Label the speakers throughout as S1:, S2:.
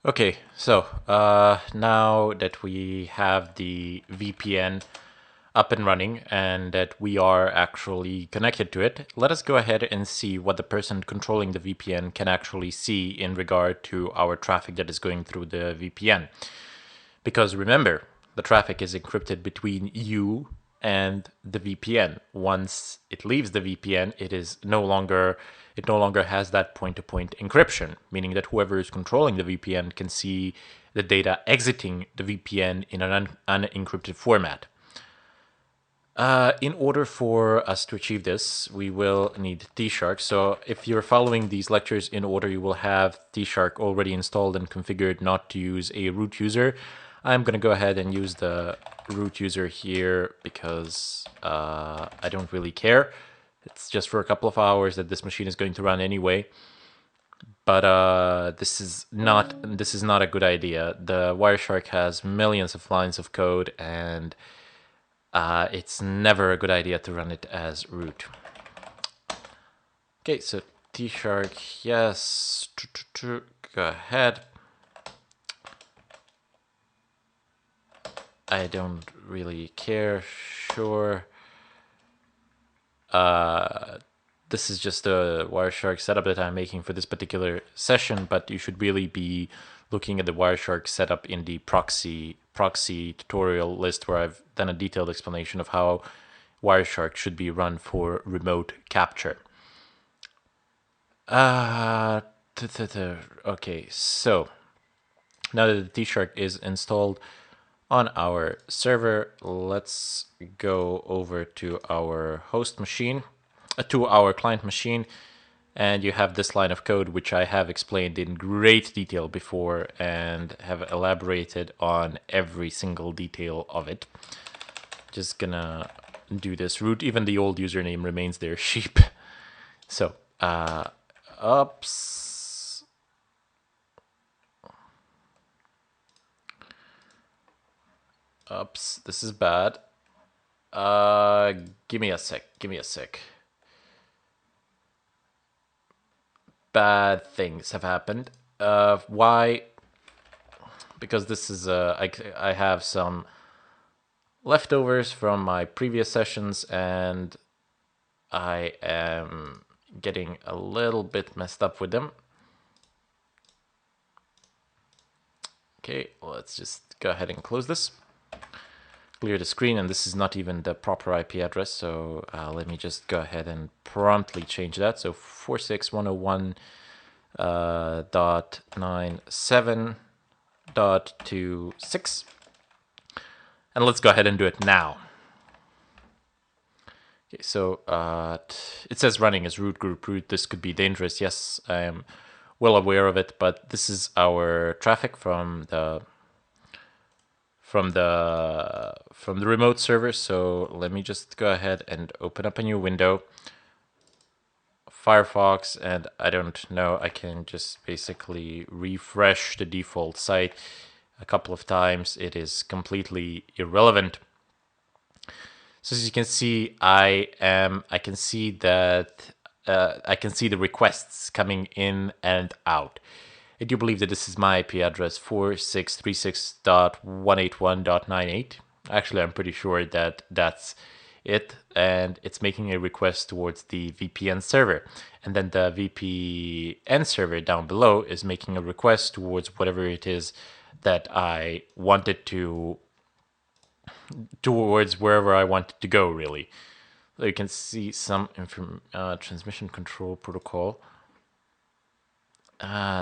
S1: Okay, so now that we have the VPN up and running and that we are actually connected to it, let us go ahead and see what the person controlling the VPN can actually see in regard to our traffic that is going through the VPN. Because remember, the traffic is encrypted between you and the VPN. Once it leaves the VPN, it no longer has that point-to-point encryption, meaning that whoever is controlling the VPN can see the data exiting the VPN in an unencrypted format. In order for us to achieve this, we will need T-Shark. So if you're following these lectures in order, you will have T-Shark already installed and configured not to use a root user. I'm going to go ahead and use the root user here because I don't really care. It's just for a couple of hours that this machine is going to run anyway. But this is not a good idea. The Wireshark has millions of lines of code, and it's never a good idea to run it as root. Okay, so T-Shark, yes, go ahead. I don't really care, sure. This is just a Wireshark setup that I'm making for this particular session, but you should really be looking at the Wireshark setup in the proxy tutorial list, where I've done a detailed explanation of how Wireshark should be run for remote capture. Okay, so now that the T-Shark is installed on our server, let's go over to our host machine, to our client machine, and you have this line of code which I have explained in great detail before and have elaborated on every single detail of it. Just gonna do this root. Even the old username remains there, sheep. So, oops. Oops, this is bad. Give me a sec. Bad things have happened. Why? Because this is I have some leftovers from my previous sessions, and I am getting a little bit messed up with them. Okay, let's just go ahead and close this. Clear the screen, and this is not even the proper IP address, so let me just go ahead and promptly change that. So 46101.97.26, and let's go ahead and do it now. Okay, so it says running as root group root. This could be dangerous. Yes, I am well aware of it, but this is our traffic from the remote server. So let me just go ahead and open up a new window, Firefox, and I don't know, I can just basically refresh the default site a couple of times. It is completely irrelevant. So as you can see, I can see that I can see the requests coming in and out. I do believe that this is my IP address, 4636.181.98. Actually, I'm pretty sure that that's it, and it's making a request towards the VPN server. And then the VPN server down below is making a request towards whatever it is that I wanted to, towards wherever I wanted to go, really. So you can see some transmission control protocol.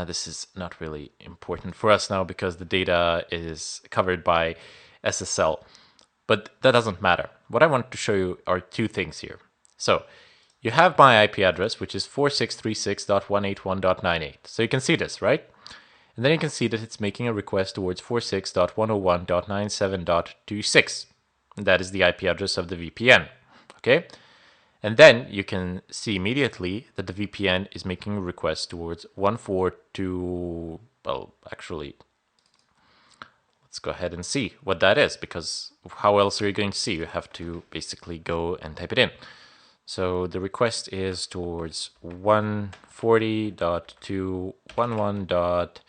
S1: This is not really important for us now because the data is covered by SSL, but that doesn't matter. What I want to show you are two things here. So you have my IP address, which is 4636.181.98. So you can see this, right? And then you can see that it's making a request towards 46.101.97.26. That is the IP address of the VPN, okay? And then you can see immediately that the VPN is making a request towards 142, well, actually, let's go ahead and see what that is, because how else are you going to see? You have to basically go and type it in. So the request is towards 140.211.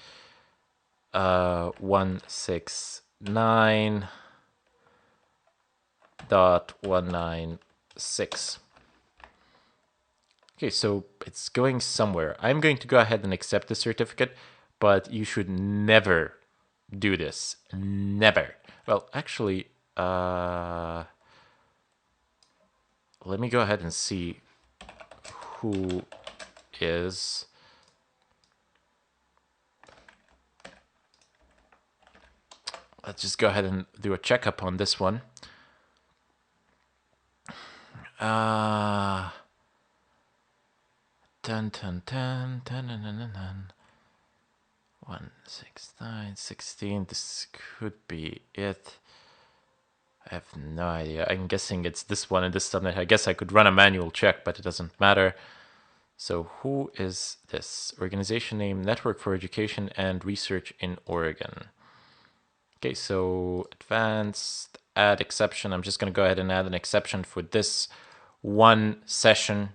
S1: 169.196. Okay, so it's going somewhere. I'm going to go ahead and accept the certificate, but you should never do this. Never. Well, actually, let me go ahead and see who is. Let's just go ahead and do a checkup on this one. Dun dun dun dun dun dun dun dun. 169.16. This could be it. I have no idea. I'm guessing it's this one and this subnet. I guess I could run a manual check, but it doesn't matter. So who is this? Organization name, Network for Education and Research in Oregon. Okay, so advanced, add exception. I'm just going to go ahead and add an exception for this one session.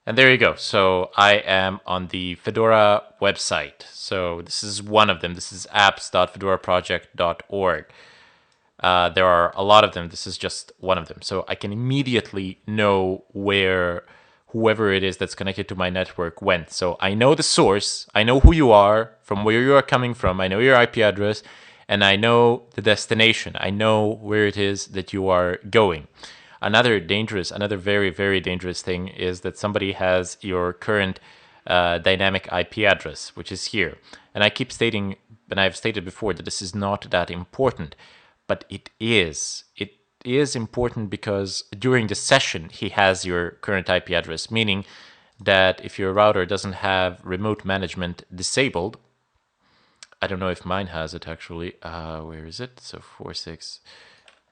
S1: And there you go. So I am on the Fedora website. So this is one of them. This is apps.fedoraproject.org. There are a lot of them. This is just one of them. So I can immediately know where whoever it is that's connected to my network went. So I know the source. I know who you are, from where you are coming from. I know your IP address, and I know the destination. I know where it is that you are going. Another very, very dangerous thing is that somebody has your current dynamic IP address, which is here. And I keep stating, and I've stated before, that this is not that important, but it is. It is important because during the session, he has your current IP address, meaning that if your router doesn't have remote management disabled, I don't know if mine has it actually. Where is it? So 46.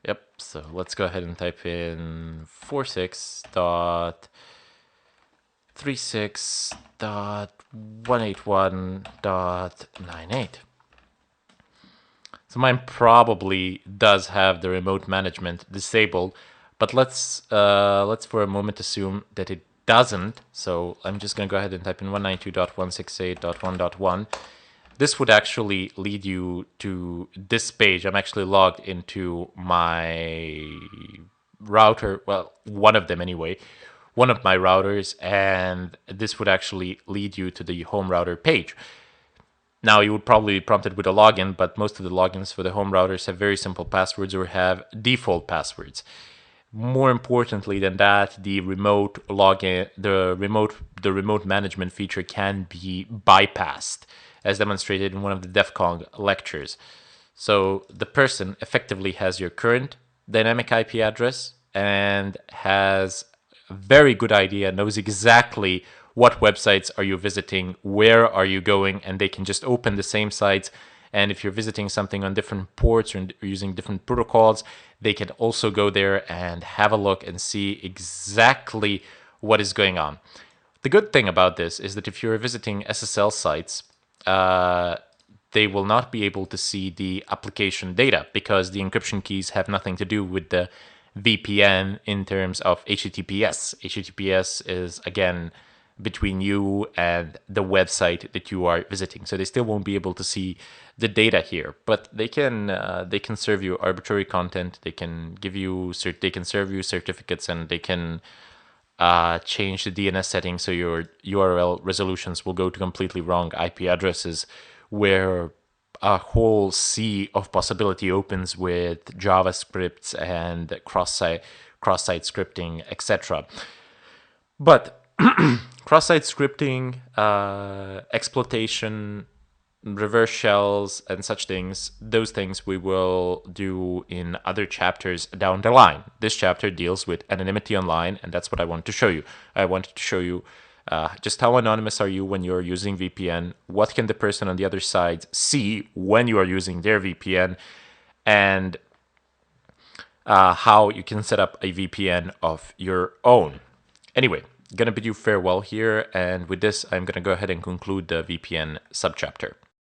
S1: Yep, so let's go ahead and type in 46.36.181.98. So mine probably does have the remote management disabled, but let's for a moment assume that it doesn't. So I'm just going to go ahead and type in 192.168.1.1. This would actually lead you to this page. I'm actually logged into my router, well, one of them anyway, one of my routers, and this would actually lead you to the home router page. Now, you would probably be prompted with a login, but most of the logins for the home routers have very simple passwords or have default passwords. More importantly than that, the remote login, the remote management feature can be bypassed, as demonstrated in one of the DEF CON lectures. So the person effectively has your current dynamic IP address and has a very good idea, knows exactly what websites are you visiting, where are you going, and they can just open the same sites. And if you're visiting something on different ports or using different protocols, they can also go there and have a look and see exactly what is going on. The good thing about this is that if you're visiting SSL sites, they will not be able to see the application data because the encryption keys have nothing to do with the VPN in terms of HTTPS. HTTPS is, again, between you and the website that you are visiting. So they still won't be able to see the data here, but they can serve you arbitrary content. They can give you they can serve you certificates, and they can change the DNS settings so your URL resolutions will go to completely wrong IP addresses, where a whole sea of possibility opens with JavaScripts and cross-site scripting, etc. But cross-site scripting, exploitation, reverse shells, and such things, those things we will do in other chapters down the line. This chapter deals with anonymity online, and that's what I want to show you. I wanted to show you just how anonymous are you when you're using VPN, what can the person on the other side see when you are using their VPN, and how you can set up a VPN of your own. Anyway, gonna bid you farewell here, and with this, I'm gonna go ahead and conclude the VPN subchapter.